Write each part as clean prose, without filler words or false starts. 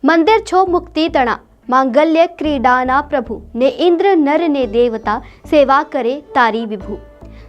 मंदिर छो मुक्ति तणा मांगल्य क्रीडाना प्रभु ने इंद्र नर ने देवता सेवा करे तारी विभु।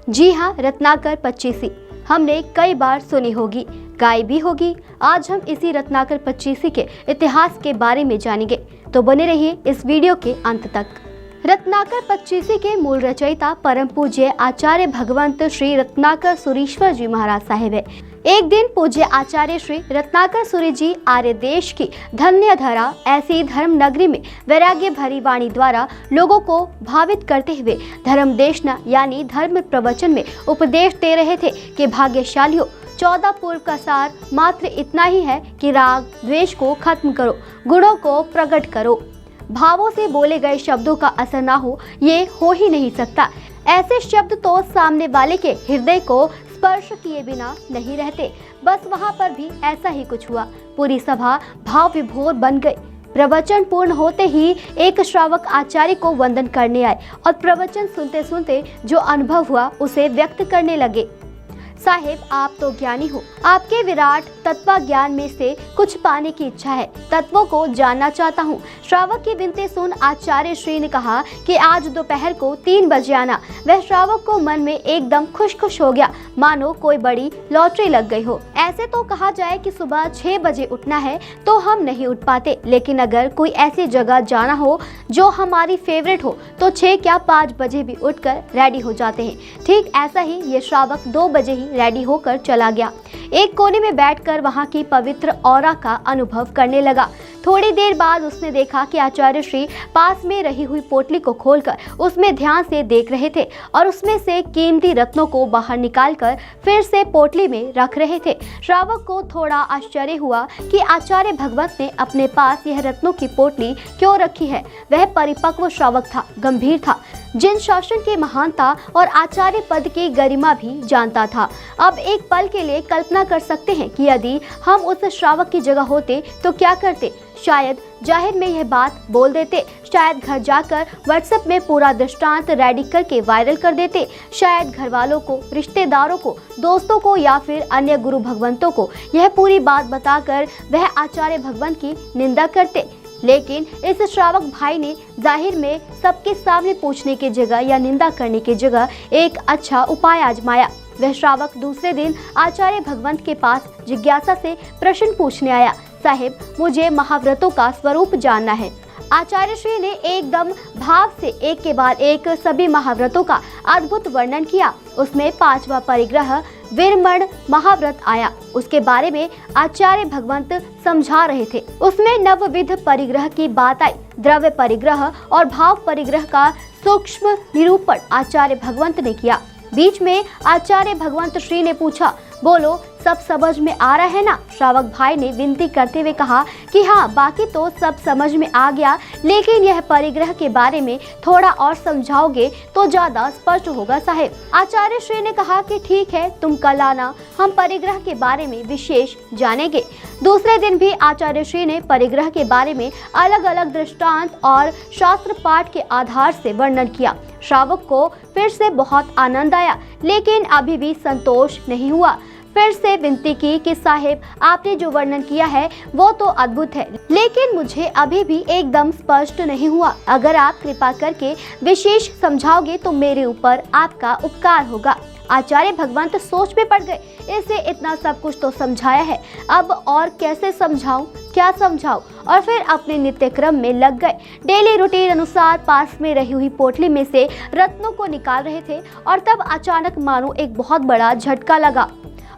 जी हाँ, रत्नाकर पच्चीसी हमने कई बार सुनी होगी, गाई भी होगी। आज हम इसी रत्नाकर पच्चीसी के इतिहास के बारे में जानेंगे, तो बने रहिए इस वीडियो के अंत तक। रत्नाकर पच्चीसी के मूल रचयिता परम पूज्य आचार्य भगवंत श्री रत्नाकर सुरीश्वर जी महाराज साहेब है। एक दिन पूज्य आचार्य श्री रत्नाकर सूरी जी आर्य देश की धन्य धरा ऐसी धर्म नगरी में वैराग्य भरी वाणी द्वारा लोगों को भावित करते हुए धर्म देशना यानी धर्म प्रवचन में उपदेश दे रहे थे कि भाग्यशालियों, 14 पूर्व का सार मात्र इतना ही है कि राग द्वेष को खत्म करो, गुणों को प्रकट करो। भावों से बोले गए शब्दों का असर ना हो, ये हो ही नहीं सकता। ऐसे शब्द तो सामने वाले के हृदय को स्पर्श किए बिना नहीं रहते। बस वहां पर भी ऐसा ही कुछ हुआ। पूरी सभा भाव विभोर बन गई। प्रवचन पूर्ण होते ही एक श्रावक आचार्य को वंदन करने आए और प्रवचन सुनते सुनते जो अनुभव हुआ उसे व्यक्त करने लगे। साहेब, आप तो ज्ञानी हो, आपके विराट तत्व ज्ञान में से कुछ पाने की इच्छा है, तत्वों को जानना चाहता हूँ। श्रावक की विनती सुन आचार्य श्री ने कहा कि आज दोपहर को 3 बजे आना। वह श्रावक को मन में एकदम खुश हो गया, मानो कोई बड़ी लॉटरी लग गई हो। ऐसे तो कहा जाए कि सुबह 6 बजे उठना है तो हम नहीं उठ पाते, लेकिन अगर कोई ऐसी जगह जाना हो जो हमारी फेवरेट हो तो 6 क्या 5 बजे भी उठकर रेडी हो जाते हैं। ठीक ऐसा ही ये श्रावक 2 बजे ही रेडी होकर चला गया। एक कोने में बैठकर वहां की पवित्र ऑरा का अनुभव करने लगा। थोड़ी देर बाद उसने देखा कि आचार्य श्री पास में रही हुई पोटली को खोलकर उसमें ध्यान से देख रहे थे और उसमें से कीमती रत्नों को बाहर निकालकर फिर से पोटली में रख रहे थे। श्रावक को थोड़ा आश्चर्य हुआ कि आचार्य भगवत ने अपने पास यह रत्नों की पोटली क्यों रखी है। वह परिपक्व श्रावक था, गंभीर था, जिन शासन की महानता और आचार्य पद की गरिमा भी जानता था। अब एक पल के लिए कल्पना कर सकते हैं कि यदि हम उस श्रावक की जगह होते तो क्या करते। शायद जाहिर में यह बात बोल देते, शायद घर जाकर व्हाट्सएप में पूरा दृष्टांत रेडी करके वायरल कर देते, शायद घर वालों को, रिश्तेदारों को, दोस्तों को या फिर अन्य गुरु भगवंतों को यह पूरी बात बताकर वह आचार्य भगवंत की निंदा करते। लेकिन इस श्रावक भाई ने जाहिर में सबके सामने पूछने की जगह या निंदा करने की जगह एक अच्छा उपाय आजमाया। वह श्रावक दूसरे दिन आचार्य भगवंत के पास जिज्ञासा से प्रश्न पूछने आया, साहेब, मुझे महाव्रतों का स्वरूप जानना है। आचार्य श्री ने एकदम भाव से एक के बाद एक सभी महाव्रतों का अद्भुत वर्णन किया। उसमें 5वां परिग्रह वीरमण महाव्रत आया। उसके बारे में आचार्य भगवंत समझा रहे थे। उसमें नवविध परिग्रह की बात आई। द्रव्य परिग्रह और भाव परिग्रह का सूक्ष्म निरूपण आचार्य भगवंत ने किया। बीच में आचार्य भगवंत श्री ने पूछा, बोलो, सब समझ में आ रहा है ना? श्रावक भाई ने विनती करते हुए कहा कि हाँ, बाकी तो सब समझ में आ गया, लेकिन यह परिग्रह के बारे में थोड़ा और समझाओगे तो ज्यादा स्पष्ट होगा साहेब। आचार्य श्री ने कहा कि ठीक है, तुम कल आना, हम परिग्रह के बारे में विशेष जानेंगे। दूसरे दिन भी आचार्य श्री ने परिग्रह के बारे में अलग अलग दृष्टांत और शास्त्र पाठ के आधार से वर्णन किया। श्रावक को फिर से बहुत आनंद आया, लेकिन अभी भी संतोष नहीं हुआ। फिर से विनती की कि साहेब, आपने जो वर्णन किया है वो तो अद्भुत है, लेकिन मुझे अभी भी एकदम स्पष्ट नहीं हुआ। अगर आप कृपा करके विशेष समझाओगे तो मेरे ऊपर आपका उपकार होगा। आचार्य भगवंत सोच में पड़ गए। इसे इतना सब कुछ तो समझाया है, अब और कैसे समझाऊं, क्या समझाऊं? और फिर अपने नित्य क्रम में लग गए। डेली रूटीन अनुसार पास में रही हुई पोटली में से रत्नों को निकाल रहे थे और तब अचानक मानो एक बहुत बड़ा झटका लगा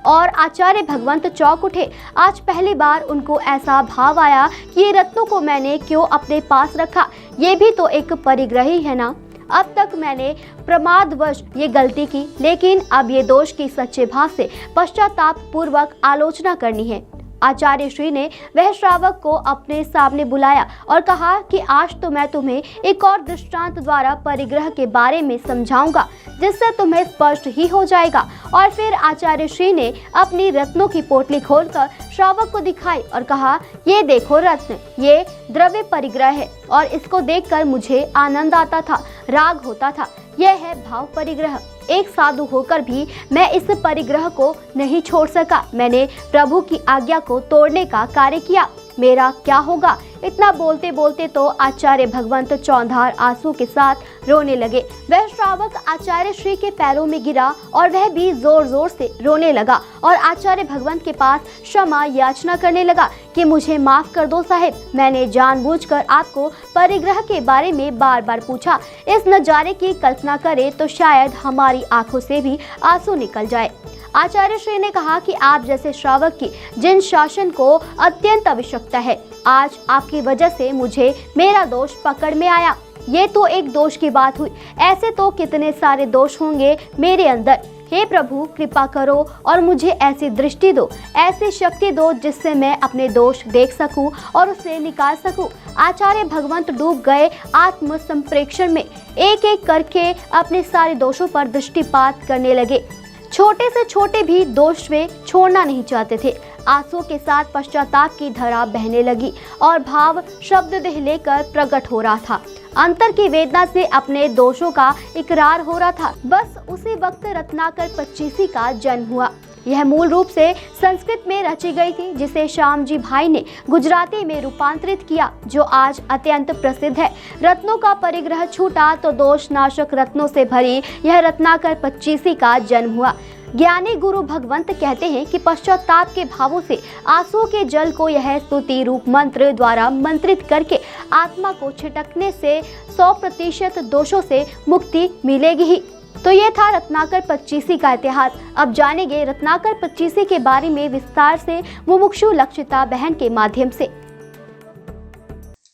और आचार्य भगवंत चौंक उठे। आज पहली बार उनको ऐसा भाव आया कि ये रत्नों को मैंने क्यों अपने पास रखा, ये भी तो एक परिग्रह ही है ना। अब तक मैंने प्रमादवश ये गलती की, लेकिन अब ये दोष की सच्चे भाव से पश्चाताप पूर्वक आलोचना करनी है। आचार्य श्री ने वह श्रावक को अपने सामने बुलाया और कहा कि आज तो मैं तुम्हें एक और दृष्टांत द्वारा परिग्रह के बारे में समझाऊंगा, जिससे तुम्हें स्पष्ट ही हो जाएगा। और फिर आचार्य श्री ने अपनी रत्नों की पोटली खोलकर श्रावक को दिखाई और कहा, ये देखो रत्न, ये द्रव्य परिग्रह है और इसको देखकर मुझे आनंद आता था, राग होता था। यह है भाव परिग्रह। एक साधु होकर भी मैं इस परिग्रह को नहीं छोड़ सका। मैंने प्रभु की आज्ञा को तोड़ने का कार्य किया। मेरा क्या होगा। इतना बोलते बोलते तो आचार्य भगवंत चौंधार आंसू के साथ रोने लगे। वह श्रावक आचार्य श्री के पैरों में गिरा और वह भी जोर जोर से रोने लगा और आचार्य भगवंत के पास क्षमा याचना करने लगा कि मुझे माफ कर दो साहिब, मैंने जानबूझकर आपको परिग्रह के बारे में बार बार पूछा। इस नज़ारे की कल्पना करें तो शायद हमारी आंखों से भी आंसू निकल जाए। आचार्य श्री ने कहा कि आप जैसे श्रावक की जिन शासन को अत्यंत आवश्यकता है, आज आपकी वजह से मुझे मेरा दोष पकड़ में आया। ये तो एक दोष की बात हुई, ऐसे तो कितने सारे दोष होंगे मेरे अंदर। हे प्रभु, कृपा करो और मुझे ऐसी दृष्टि दो, ऐसी शक्ति दो जिससे मैं अपने दोष देख सकूं और उसे निकाल सकूं। आचार्य भगवंत डूब गए आत्म संप्रेक्षण में, एक एक करके अपने सारे दोषों पर दृष्टिपात करने लगे। छोटे से छोटे भी दोष वे छोड़ना नहीं चाहते थे। आंसू के साथ पश्चाताप की धारा बहने लगी और भाव शब्द देह लेकर प्रकट हो रहा था। अंतर की वेदना से अपने दोषों का इकरार हो रहा था। बस उसी वक्त रत्नाकर पच्चीसी का जन्म हुआ। यह मूल रूप से संस्कृत में रची गई थी, जिसे श्यामजी भाई ने गुजराती में रूपांतरित किया, जो आज अत्यंत प्रसिद्ध है। रत्नों का परिग्रह छूटा तो दोष नाशक रत्नों से भरी यह रत्नाकर पच्चीसी का जन्म हुआ। ज्ञानी गुरु भगवंत कहते हैं कि पश्चाताप के भावों से आंसू के जल को यह स्तुति रूप मंत्र द्वारा मंत्रित करके आत्मा को छिटकने से 100% दोषों से मुक्ति मिलेगी ही। तो ये था रत्नाकर पच्चीसी का इतिहास। अब जानेंगे रत्नाकर पच्चीसी के बारे में विस्तार से मुमुक्षु लक्षिता बहन के माध्यम से।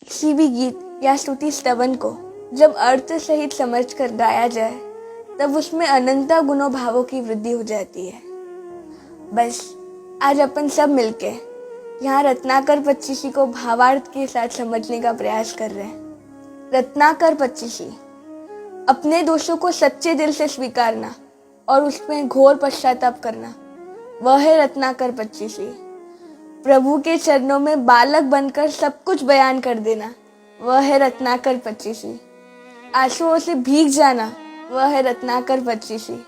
किसी भी गीत या स्तुति स्तवन को जब अर्थ सहित समझकर गाया जाए तब उसमें अनंता गुणों भावों की वृद्धि हो जाती है। बस आज अपन सब मिलके यहाँ रत्नाकर पच्चीसी को भावार्थ के साथ समझने का प्रयास कर रहे हैं। रत्नाकर पच्चीसी, अपने दोषों को सच्चे दिल से स्वीकारना और उसमें घोर पश्चाताप करना, वह है रत्नाकर पच्चीसी। प्रभु के चरणों में बालक बनकर सब कुछ बयान कर देना, वह है रत्नाकर पच्चीसी। आंसुओं से भीग जाना, वह है रत्नाकर पच्चीसी।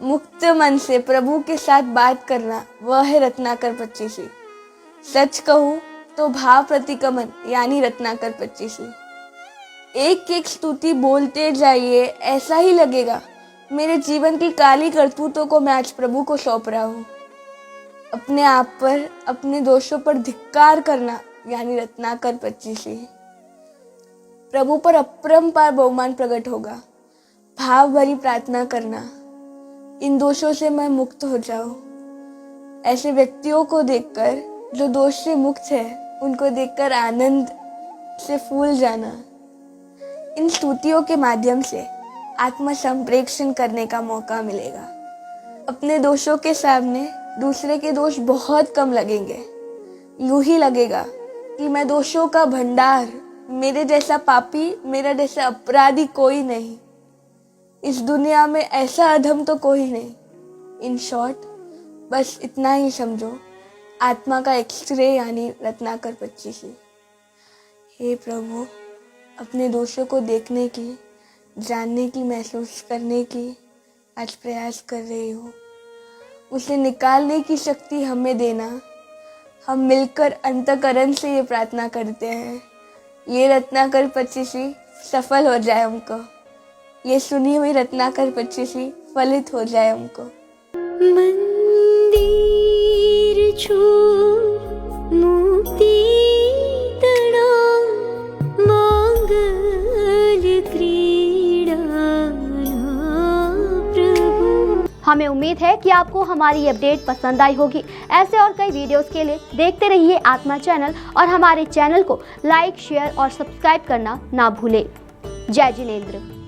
मुक्त मन से प्रभु के साथ बात करना, वह है रत्नाकर पच्चीसी। सच कहूँ तो भाव प्रतिक्रमण यानी रत्नाकर पच्चीसी। एक एक स्तुति बोलते जाइए, ऐसा ही लगेगा मेरे जीवन की काली करतूतों को मैं आज प्रभु को सौंप रहा हूँ। अपने आप पर, अपने दोषों पर धिक्कार करना यानी रत्नाकर पच्चीसी। प्रभु पर अपरंपार बहुमान प्रकट होगा। भाव भरी प्रार्थना करना, इन दोषों से मैं मुक्त हो जाऊं। ऐसे व्यक्तियों को देखकर जो दोष से मुक्त है, उनको देखकर आनंद से फूल जाना। इन स्तुतियों के माध्यम से आत्म संप्रेक्षण करने का मौका मिलेगा। अपने दोषों के सामने दूसरे के दोष बहुत कम लगेंगे। यूं ही लगेगा कि मैं दोषों का भंडार, मेरे जैसा पापी, मेरा जैसा अपराधी कोई नहीं। इस दुनिया में ऐसा अधम तो कोई नहीं। इन शॉर्ट बस इतना ही समझो, आत्मा का एक्सरे यानी रत्नाकर पच्चीसी। हे प्रभु, अपने दोषों को देखने की, जानने की, महसूस करने की आज प्रयास कर रही हो। उसे निकालने की शक्ति हमें देना। हम मिलकर अंतःकरण से ये प्रार्थना करते हैं, ये रत्नाकर पच्चीसी सफल हो जाए हमको। ये सुनी हुई रत्नाकर पच्चीसी फलित हो जाए हमको। मंदिर छू मुक्ति तड़ा मंगल क्रीड़ा प्रभु। हमें उम्मीद है कि आपको हमारी अपडेट पसंद आई होगी। ऐसे और कई वीडियोस के लिए देखते रहिए आत्मा चैनल और हमारे चैनल को लाइक, शेयर और सब्सक्राइब करना ना भूलें। जय जिनेंद्र।